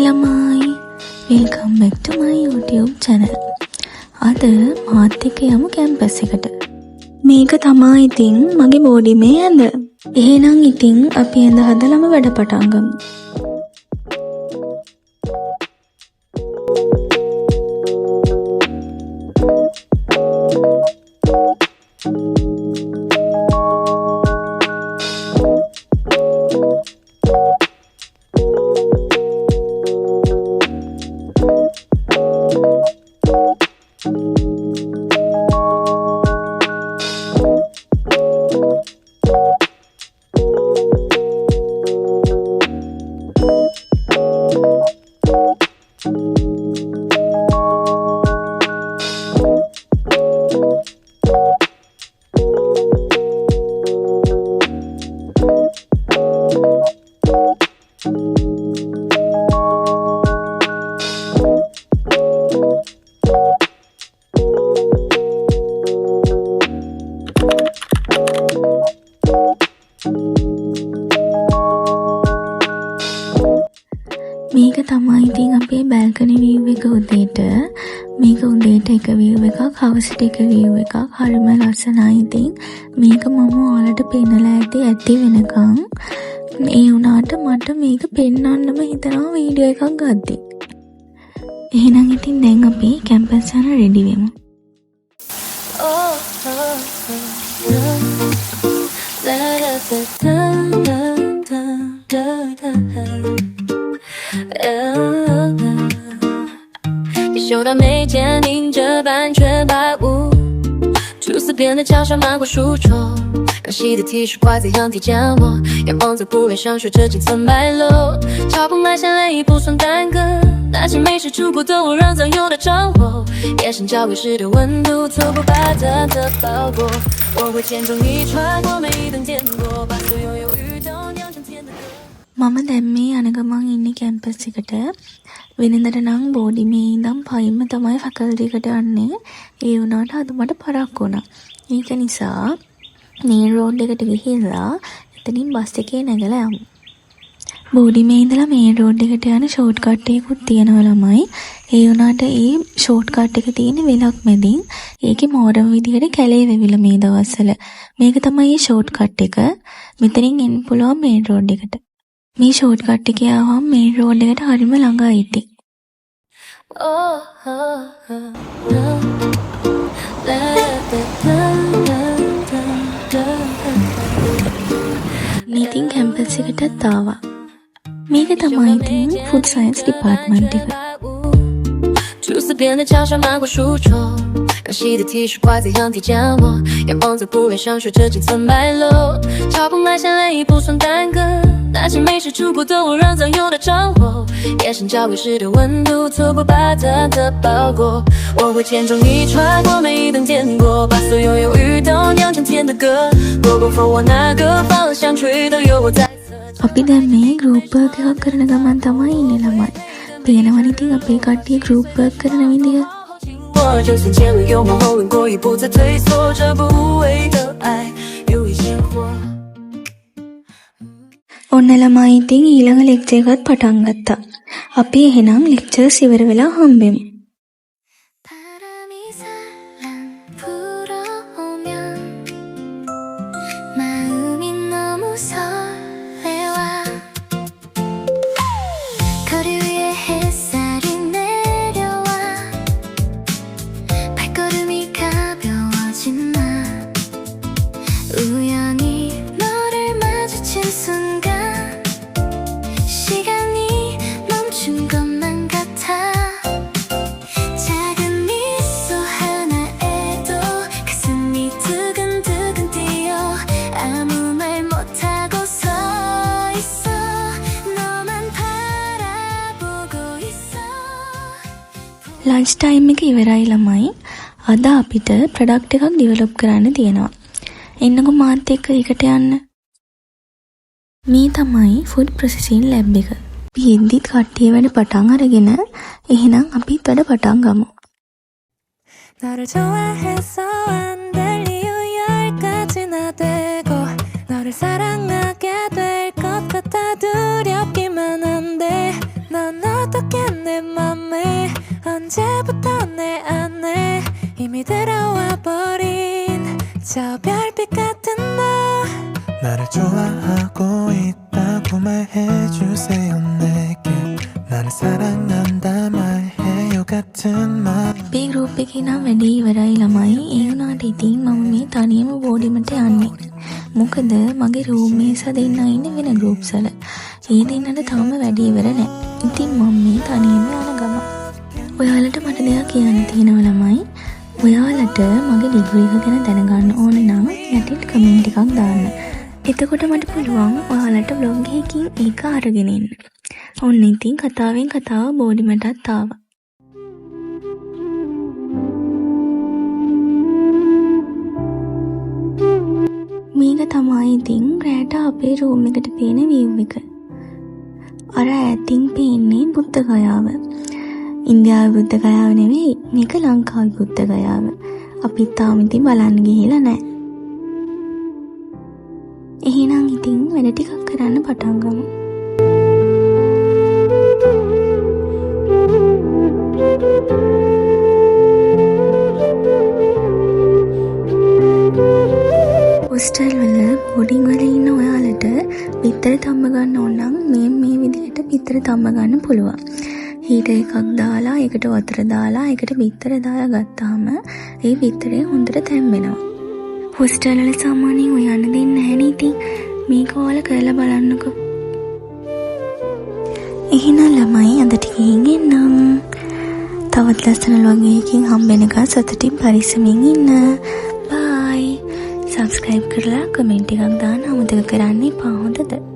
ළමයි welcome back to my YouTube channel. අද මාත් එක්ක යමු කැම්පස් එකට. මේක තමයි ඉතින් මගේ බෝඩිමේ ඇඳ. එහෙනම් ඉතින් අපි ඇඳ හදලම වැඩ පටන් ගමු. මේක තමයි ඉතින් අපේ බැල්කනි view එක උදේට. මේක උදේට එක view එකක්, හවසට එක view එකක්. හරිම ලස්සනයි ඉතින්. මේක මම ඔයාලට පෙන්නලා ඇති වෙනකන්. ඒ වුණාට මට මේක පෙන්වන්නම හිතනවා වීඩියෝ එකක් ගද්දි. එහෙනම් ඉතින් දැන් අපි කැම්පස් යන රෙඩි වෙමු.你嗅到眉间凝着半圈白雾，初次变得墙上漫过书桌，刚洗的 T 恤挂在阳台角落，阳光在布帘上学着几层白楼，脚步迈向泪不算耽搁，那些美食出不的我让脏有的掌握，眼神交汇时的温度猝不拔的包裹，我会见证你穿过每一等颠簸，把所有忧郁都酿成甜的歌。මම දැන් මේ යන ගමන් ඉන්නේ කැම්පස් එකට. වෙනදට නම් බෝඩිමේ ඉඳන් පයින්ම තමයි ෆැකල්ටි එකට යන්නේ. ඒ වුණාට අද මට පරක්කු වුණා. ඒක නිසා මේ රෝඩ් එකට ගිහිල්ලා එතනින් බස් එකේ නැගලා යමු. බෝඩිමේ ඉඳලා මේ රෝඩ් එකට යන ෂෝට් කට් එකකුත් තියෙනවා ළමයි. ඒ වුණාට ඒ ෂෝට් කට් එක තියෙන වෙලක් මැදින් ඒකේ මෝඩම විදිහට කැලේ වෙවිලා මේ දවස්වල. මේක තමයි ඒ ෂෝට් කට් එක. මෙතනින් එන්න පුළුවන් මේ රෝඩ් එකට. මේ ෂෝට් කට් එකේ ආවම මේ රෝඩ් එකට හරිම ළඟයි ඉතින්. ඉතින් කැම්පස් එකටත් ආවා. මේක තමයි ඉතින් ෆුඩ් සයන්ස් ඩිපාර්ට්මන්ට් එක. 初次变得墙上漫过书桌，刚洗的 T 恤挂在阳台角落，阳光在布帘上学着几层白楼，脚步迈向泪不算耽搁，那些美食出不的我让脏有的掌握，眼神交汇时的温度猝不拔的包裹，我会见证你穿过每一等颠簸，把所有忧郁都酿成甜的歌，波光风往哪个方向吹都有我在。 අපි දැන් මේ ගෲප් වර්ක් එකක් කරන ගමන් තමයි ඉන්නේ ළමයි. පේනවනේ ඉතින් අපේ කට්ටිය ගෲප් වර්ක් කරන විදිය. 我就算前路有梦后轮过已不再退缩，这不无谓的爱有一些火。 ඔන්න ළමයි ඉතින් ඊළඟ ලෙක්චර් එකත් පටන් ගත්තා. අපි එහෙනම් ලෙක්චර්ස් ඉවර වෙලා හම්බෙමු. 바람이 살랑 불어오면 마음이 너무 설레와 거리 위에 햇살이 내려와 발걸음이 가벼워진 나 우연히 너를 마주친 순간 시간이 멈춘 것만 같아 작은 미소 하나에도 가슴이 두근두근 뛰어 아무 말 못하고 서 있어 너만 바라보고 있어 ලන්ච් ටයිම් එක ඉවරයි ළමයි. අද අපිට ප්‍රොඩක්ට් එකක් ඩෙවලොප් කරන්න තියෙනවා. එන්නකො මාත් එක්ක එකට යන්න. මේ තමයි ෆුඩ් ප්‍රොසෙසින් ලැබ් එක. අපි එද්දිත් කට්ටිය වැඩ පටන් අරගෙන එහෙනම් අපිත් වැඩ පටන් ගමු. 너를 좋아해서 안 될 이유 10가지나 되고 너를 사랑하게 될 것 같아 두렵기만 한데 넌 어떻게 나를 좋아하고 있다고 말해주세요 내게 나를 사랑한다 말해요 같은 말 අපේ ගෲප් එකේ නම් වැඩි ඉවරයි ළමයි. ඒ වුණාට ඉතින් මම මේ තනියම බෝඩිමට යන්නේ. මොකද මගේ රූම්මේට්ස් දෙන්නා ඉන්නේ වෙන ගෲප්ස් වල. ඒ දෙන්නට තාම වැඩි ඉවර නැහැ. ඉතින් මම මේ තනියම යන ගම. ඔයාලට මට දෙයක් කියන්න තියෙනවා ළමයි. ඔයාලට මගේ ඩිග්‍රී එක ගැන දැනගන්න ඕන නම් යටින් කමෙන්ට් එකක් දාන්න. එතකොට මට පුළුවන් ඔයාලට බ්ලොග් එකකින් ඒක අරගෙන එන්න. ඔන්න ඉතින් කතාවෙන් කතාව බෝඩිමටත් ආවා. මේක තමයි ඉතින් රෑට අපේ රූම් එකට පේන view එක. අර ඈතින් පේන්නේ බුද්ධ ගයාව. ඉන්දියාවේ බුද්ධ ගයාව නෙවෙයි මේක ලංකාවේ බුද්ධ ගයාව. අපි තාම ඉතින් බලන්න ගිහිලා නැහැ. එහෙනම් ඉතින් වැඩ ටිකක් කරන්න පටන් ගමු. හොස්ටල් වල බෝඩින් වල ඉන්න ඔයාලට පිටර තම්බ ගන්න ඕන නම් මේ විදිහට පිටර තම්බ ගන්න පුළුවන්. හීටර් එකක් දාලා ඒකට වතුර දාලා ඒකට පිටර දාලා ගත්තාම ඒ පිටරේ හොඳට තැම්බෙනවා. හොස්ටල් වල සාමාන්‍යයෙන් ඔයන්න දෙන්නේ නැහැ නේ. ඉතින් මේක ඔයාලා කරලා බලන්නකෝ. එහෙනම් ළමයි අදට ගිහින් එන්නම්. තවත් ලස්සන vlog එකකින් හම්බෙනකන් සතුටින් පරිස්සමින් ඉන්න. බයි. සබ්ස්ක්‍රයිබ් කරලා කමෙන්ට් එකක් දාන්න අමතක කරන්න එපා හොඳද?